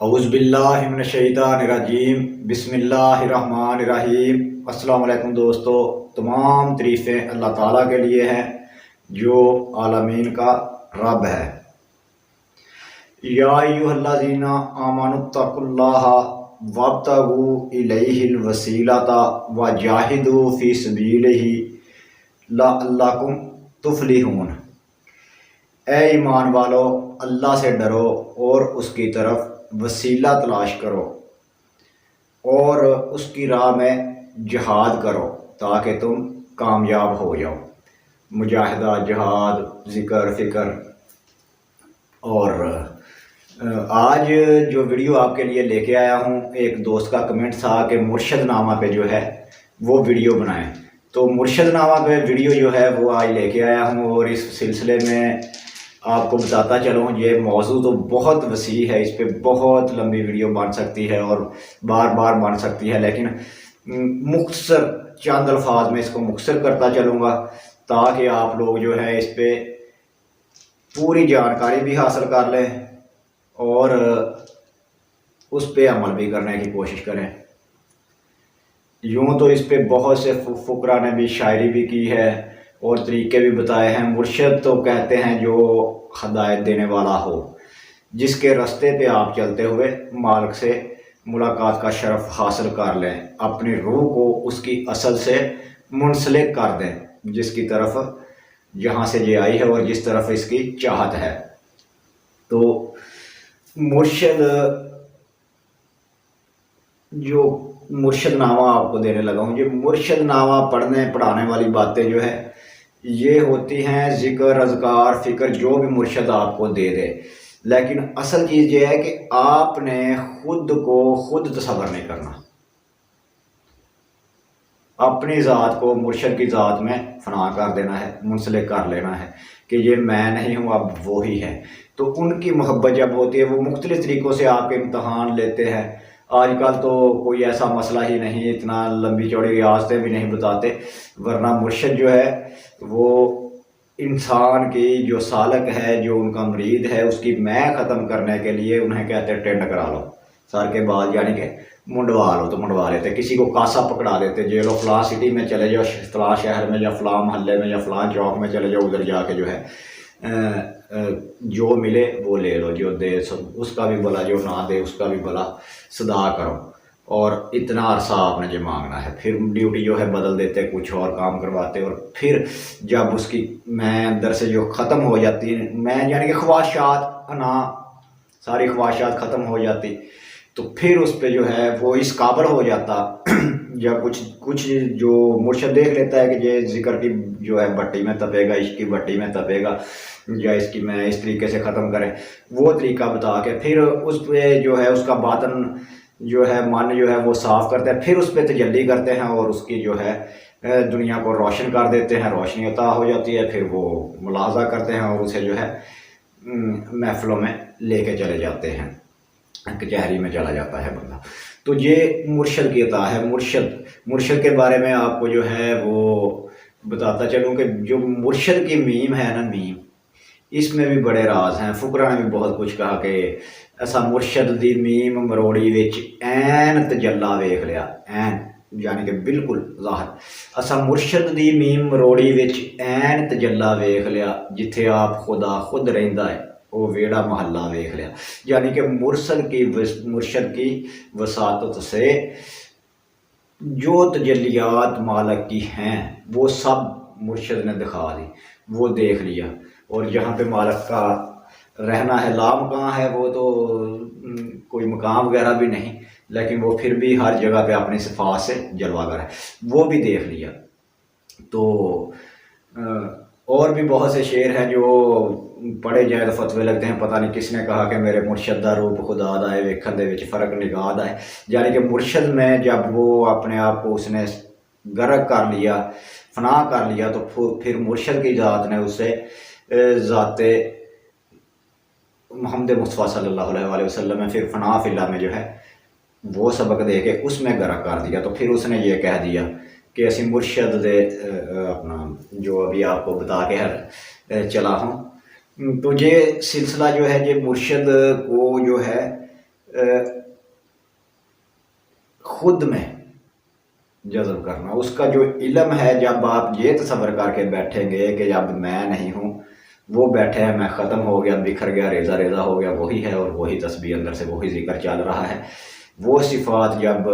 اعوذ باللہ من الشیطان الرجیم، بسم اللہ الرحمن الرحیم۔ السلام علیکم دوستو، تمام تعریفیں اللہ تعالیٰ کے لیے ہیں جو عالمین کا رب ہے۔ یا ایھا الذین آمنوا اتقوا اللہ وابتغوا الیہ الوسیلۃ وجاہدوا فی سبیلہ لعلکم تفلحون۔ اے ایمان والو، اللہ سے ڈرو اور اس کی طرف وسیلہ تلاش کرو اور اس کی راہ میں جہاد کرو تاکہ تم کامیاب ہو جاؤ۔ مجاہدہ، جہاد، ذکر، فکر۔ اور آج جو ویڈیو آپ کے لیے لے کے آیا ہوں، ایک دوست کا کمنٹ تھا کہ مرشد نامہ پہ جو ہے وہ ویڈیو بنائیں، تو مرشد نامہ پہ ویڈیو جو ہے وہ آج لے کے آیا ہوں۔ اور اس سلسلے میں آپ کو بتاتا چلوں، یہ موضوع تو بہت وسیع ہے، اس پہ بہت لمبی ویڈیو بن سکتی ہے اور بار بار بن سکتی ہے، لیکن مختصر چند الفاظ میں اس کو مختصر کرتا چلوں گا تاکہ آپ لوگ جو ہے اس پہ پوری جانکاری بھی حاصل کر لیں اور اس پہ عمل بھی کرنے کی کوشش کریں۔ یوں تو اس پہ بہت سے فقراء نے بھی شاعری بھی کی ہے اور طریقے بھی بتائے ہیں۔ مرشد تو کہتے ہیں جو ہدایت دینے والا ہو، جس کے راستے پہ آپ چلتے ہوئے مالک سے ملاقات کا شرف حاصل کر لیں، اپنی روح کو اس کی اصل سے منسلک کر دیں، جس کی طرف جہاں سے یہ آئی ہے اور جس طرف اس کی چاہت ہے۔ تو مرشد جو مرشد نامہ آپ کو دینے لگا ہوں، یہ مرشد نامہ پڑھنے پڑھانے والی باتیں جو ہے یہ ہوتی ہیں ذکر، اذکار، فکر، جو بھی مرشد آپ کو دے دے، لیکن اصل چیز یہ ہے کہ آپ نے خود کو خود تصور نہیں کرنا، اپنی ذات کو مرشد کی ذات میں فنا کر دینا ہے، منسلک کر لینا ہے کہ یہ میں نہیں ہوں، اب وہی ہے۔ تو ان کی محبت جب ہوتی ہے، وہ مختلف طریقوں سے آپ کے امتحان لیتے ہیں۔ آج کل تو کوئی ایسا مسئلہ ہی نہیں، اتنا لمبی چوڑی ریاستیں بھی نہیں بتاتے، ورنہ مرشد جو ہے وہ انسان کی جو سالک ہے، جو ان کا مرید ہے، اس کی میں ختم کرنے کے لیے انہیں کہتے ہیں ٹینڈ کرا لو، سر کے بال یعنی کہ منڈوا لو، تو منڈوا لیتے، کسی کو کاسا پکڑا دیتے، جی لو فلاں سٹی میں چلے جاؤ، فلاں شہر میں یا فلاں محلے میں یا فلاں چوک میں چلے جاؤ، ادھر جا کے جو ہے جو ملے وہ لے لو، جو دے اس کا بھی بھلا، جو نہ دے اس کا بھی بھلا، صدا کرو، اور اتنا عرصہ آپ نے جو مانگنا ہے۔ پھر ڈیوٹی جو ہے بدل دیتے، کچھ اور کام کرواتے، اور پھر جب اس کی میں اندر سے جو ختم ہو جاتی ہے، میں یعنی کہ خواہشات، انا، ساری خواہشات ختم ہو جاتی، تو پھر اس پہ جو ہے وہ اس قابل ہو جاتا یا کچھ جو مرشد دیکھ لیتا ہے کہ یہ ذکر کی جو ہے بٹی میں تپے گا، عشق کی بٹی میں تپے گا، یا اس کی میں اس طریقے سے ختم کریں، وہ طریقہ بتا کے پھر اس پہ جو ہے اس کا باطن جو ہے من جو ہے وہ صاف کرتے ہیں، پھر اس پہ تجلی کرتے ہیں اور اس کی جو ہے دنیا کو روشن کر دیتے ہیں، روشنی عطا ہو جاتی ہے، پھر وہ ملاحظہ کرتے ہیں اور اسے جو ہے محفلوں میں لے کے چلے جاتے ہیں، کچہری میں چلا جاتا ہے بندہ۔ تو یہ مرشد کی عطا ہے۔ مرشد کے بارے میں آپ کو جو ہے وہ بتاتا چلوں کہ جو مرشد کی میم ہے نا، میم، اس میں بھی بڑے راز ہیں۔ فقراء نے بھی بہت کچھ کہا کہ ایسا مرشد دی میم مروڑی وچ این تجلا ویکھ لیا، این یعنی کہ بالکل ظاہر، ایسا مرشد دی میم مروڑی وچ این تجلا ویکھ لیا، جتھے آپ خدا خود رہندا ہے وہ ویڑا محلہ ویکھ لیا، یعنی کہ مرشد کی وساطت سے جو تجلیات مالک کی ہیں وہ سب مرشد نے دکھا دی، وہ دیکھ لیا، اور جہاں پہ مالک کا رہنا ہے، لامکاں ہے، وہ تو کوئی مقام وغیرہ بھی نہیں، لیکن وہ پھر بھی ہر جگہ پہ اپنی صفات سے جلوہ گر ہے، وہ بھی دیکھ لیا۔ تو اور بھی بہت سے شعر ہیں جو پڑھے جائے تو فتوے لگتے ہیں، پتہ نہیں کس نے کہا کہ میرے مرشد دا روپ خدا دا ہے، ویکھن دے وچ فرق نگاہ دا ہے، یعنی کہ مرشد میں جب وہ اپنے آپ کو اس نے غرق کر لیا، فنا کر لیا، تو پھر مرشد کی ذات نے اسے ذات محمد مصطفیٰ صلی اللہ علیہ وسلم میں پھر فنا فی اللہ میں جو ہے وہ سبق دے کے اس میں غرق کر دیا۔ تو پھر اس نے یہ کہہ دیا کہ اسی مرشد دے اپنا جو ابھی آپ کو بتا کے چلا ہوں، تو یہ سلسلہ جو ہے یہ مرشد کو جو ہے خود میں جذب کرنا، اس کا جو علم ہے، جب آپ یہ تصور کر کے بیٹھیں گے کہ جب میں نہیں ہوں، وہ بیٹھے ہیں، میں ختم ہو گیا، بکھر گیا، ریزہ ریزہ ہو گیا، وہی ہے اور وہی تسبیح اندر سے وہی ذکر چل رہا ہے، وہ صفات جب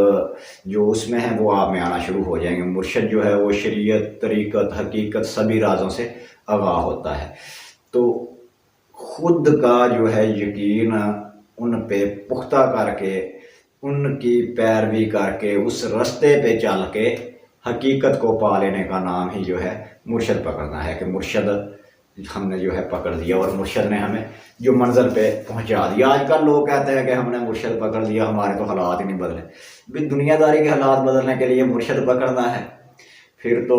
جو اس میں ہیں وہ آپ میں آنا شروع ہو جائیں گے۔ مرشد جو ہے وہ شریعت، طریقت، حقیقت سبھی رازوں سے آگاہ ہوتا ہے، تو خود کا جو ہے یقین ان پہ پختہ کر کے، ان کی پیروی کر کے، اس رستے پہ چل کے حقیقت کو پا لینے کا نام ہی جو ہے مرشد پکڑنا ہے، کہ مرشد ہم نے جو ہے پکڑ دیا اور مرشد نے ہمیں جو منزل پہ پہنچا دیا۔ آج کل لوگ کہتے ہیں کہ ہم نے مرشد پکڑ دیا، ہمارے تو حالات ہی نہیں بدلے۔ بھی دنیا داری کے حالات بدلنے کے لیے مرشد پکڑنا ہے؟ پھر تو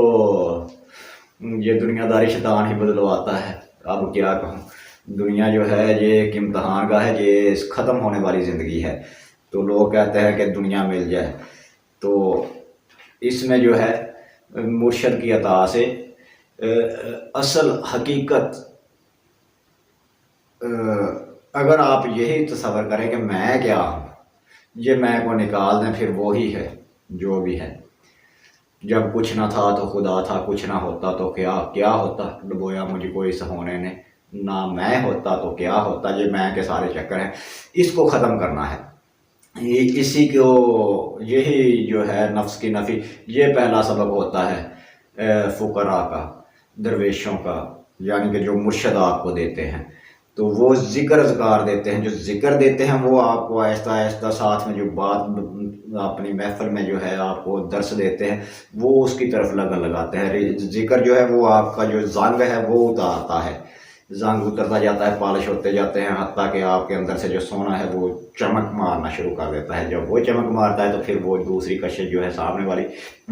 یہ دنیا داری شیطان ہی بدلواتا ہے۔ اب کیا کہوں، دنیا جو ہے یہ ایک امتحان گاہ ہے، یہ ختم ہونے والی زندگی ہے، تو لوگ کہتے ہیں کہ دنیا مل جائے، تو اس میں جو ہے مرشد کی عطا سے اصل حقیقت، اگر آپ یہی تصور کریں کہ میں کیا ہوں، یہ میں کو نکال دیں، پھر وہی ہے جو بھی ہے۔ جب کچھ نہ تھا تو خدا تھا، کچھ نہ ہوتا تو کیا ہوتا، ڈبویا مجھ کو اس ہونے نے، نہ میں ہوتا تو کیا ہوتا۔ یہ میں کے سارے چکر ہیں، اس کو ختم کرنا ہے۔ اسی کو، یہی جو ہے نفس کی نفی، یہ پہلا سبق ہوتا ہے فقراء کا، درویشوں کا، یعنی کہ جو مرشد آپ کو دیتے ہیں، تو وہ ذکر اذکار دیتے ہیں، جو ذکر دیتے ہیں وہ آپ کو آہستہ آہستہ ساتھ میں جو بات اپنی محفل میں جو ہے آپ کو درس دیتے ہیں، وہ اس کی طرف لگن لگاتے ہیں۔ ذکر جو ہے وہ آپ کا جو زنگ ہے وہ اتارتا ہے، زنگ اترتا جاتا ہے، پالش ہوتے جاتے ہیں، حتیٰ کہ آپ کے اندر سے جو سونا ہے وہ چمک مارنا شروع کر دیتا ہے۔ جب وہ چمک مارتا ہے تو پھر وہ دوسری کشش جو ہے سامنے والی،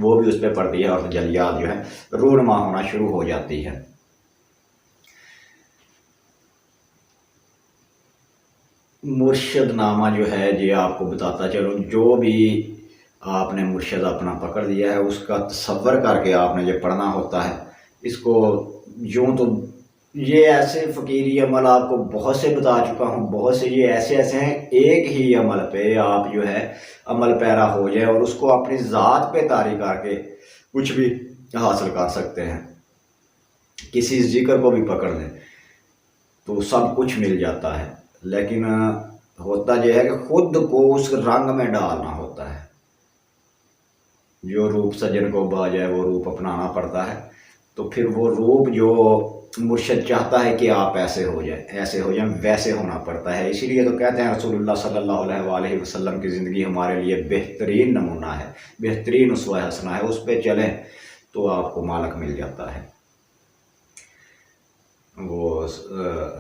وہ بھی اس پہ پڑتی ہے اور جلیات جو ہے رونما ہونا شروع ہو جاتی ہے۔ مرشد نامہ جو ہے یہ آپ کو بتاتا چلوں، جو بھی آپ نے مرشد اپنا پکڑ دیا ہے اس کا تصور کر کے آپ نے یہ پڑھنا ہوتا ہے۔ اس کو یوں تو یہ ایسے فقیری عمل آپ کو بہت سے بتا چکا ہوں، بہت سے یہ ایسے ہیں، ایک ہی عمل پہ آپ جو ہے عمل پیرا ہو جائے اور اس کو اپنی ذات پہ طاری کر کے کچھ بھی حاصل کر سکتے ہیں۔ کسی ذکر کو بھی پکڑ لیں تو سب کچھ مل جاتا ہے، لیکن ہوتا یہ ہے کہ خود کو اس رنگ میں ڈالنا ہوتا ہے۔ جو روپ سجن کو با جائے وہ روپ اپنانا پڑتا ہے، تو پھر وہ روپ جو مرشد چاہتا ہے کہ آپ ایسے ہو جائیں، ایسے ہو جائیں، ویسے ہونا پڑتا ہے۔ اسی لیے تو کہتے ہیں رسول اللہ صلی اللہ علیہ وآلہ وسلم کی زندگی ہمارے لیے بہترین نمونہ ہے، بہترین اسوہ حسنہ ہے، اس پہ چلیں تو آپ کو مالک مل جاتا ہے۔ وہ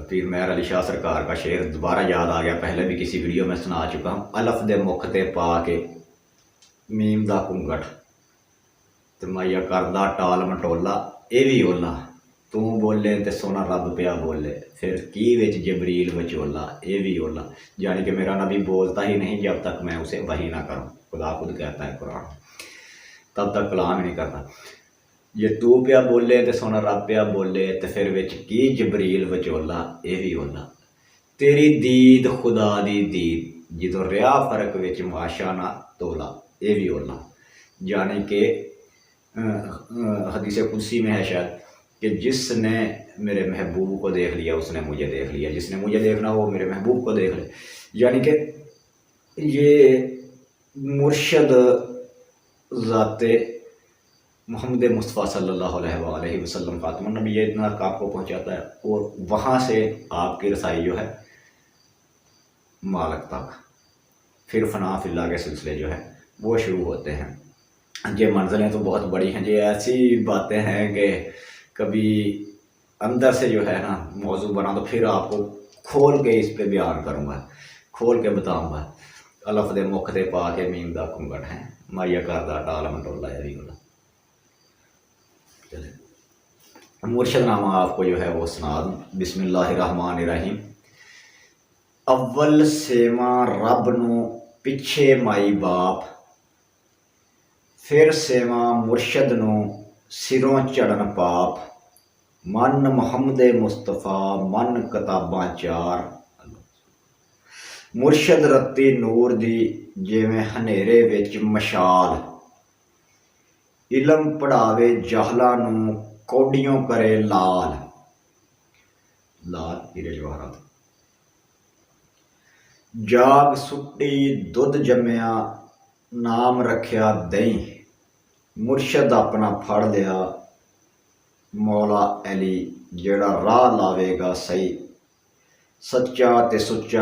پیر مہر علی شاہ سرکار کا شعر دوبارہ یاد آ گیا، پہلے بھی کسی ویڈیو میں سنا چکا ہوں۔ الف دے مکھ تے پا کے میم دا کنگٹ تے مائیا کردہ ٹال مٹولا اے وی اولا، تو بولے تے سونا رب پیا بولے، پھر کی وچ جبریل وچولا اے وی اولا، یعنی کہ میرا نبی بولتا ہی نہیں جب تک میں اسے وحی نہ کروں۔ خدا خود کہتا ہے قرآن، تب تک کلام ہی نہیں کرتا۔ یہ تو پیا بولے تے سونا رب پیا بولے، تے پھر وچ کی جبریل وچولا اے وی اولا، تیری دید خدا دی دید جدو ریا فرق وچ ماشا نہ تولا اے وی اولا، یعنی کہ حدیث قدسی میں ہے شاید کہ جس نے میرے محبوب کو دیکھ لیا اس نے مجھے دیکھ لیا، جس نے مجھے دیکھنا وہ میرے محبوب کو دیکھ لے۔ یعنی کہ یہ مرشد ذات محمد مصطفیٰ صلی اللہ علیہ وآلہ وسلم خاتم النبی یہ اتنا آپ کو پہنچاتا ہے، اور وہاں سے آپ کی رسائی جو ہے مالک تک، پھر فنا فی اللہ کے سلسلے جو ہے وہ شروع ہوتے ہیں۔ یہ منزلیں تو بہت بڑی ہیں، یہ ایسی باتیں ہیں کہ کبھی اندر سے جو ہے نا موضوع بنا تو پھر آپ کو کھول کے اس پہ بیان کروں گا، کھول کے بتاؤں گا۔ الف دے مکھ تے پا کے میم دا کنگٹ ہے، مائیا کردہ ٹال مٹولا ہے بھی والا۔ مرشد نامہ آپ کو جو ہے وہ سنا دوں۔ بسم اللہ الرحمن الرحیم۔ اول سیواں رب نو پچھے مائی باپ، پھر سیواں مرشد نو سروں چڑھن پاپ، من محمد مصطفیٰ من کتاباں چار، ਮੁਰਸ਼ਦ ਰੱਤੀ ਨੂਰ ਦੀ ਜਿਵੇਂ ਹਨੇਰੇ ਵਿੱਚ ਮਸ਼ਾਲ, ਇਲਮ ਪੜਾਵੇ ਜਾਹਲਾਂ ਨੂੰ ਕੌਡੀਆਂ ਕਰੇ ਲਾਲ। ਲਾਲ ਹੀਰੇ ਜਵਾਹਰਾਤ। ਜਾਗ ਸੁੱਟੀ ਦੁੱਧ ਜੰਮਿਆ ਨਾਮ ਰੱਖਿਆ ਦਹੀਂ, ਮੁਰਸ਼ਦ ਆਪਣਾ ਫੜ ਲਿਆ ਮੌਲਾ ਅਲੀ ਜਿਹੜਾ ਰਾਹ ਲਾਵੇਗਾ ਸਹੀ। ਸੱਚਾ ਤੇ ਸੁੱਚਾ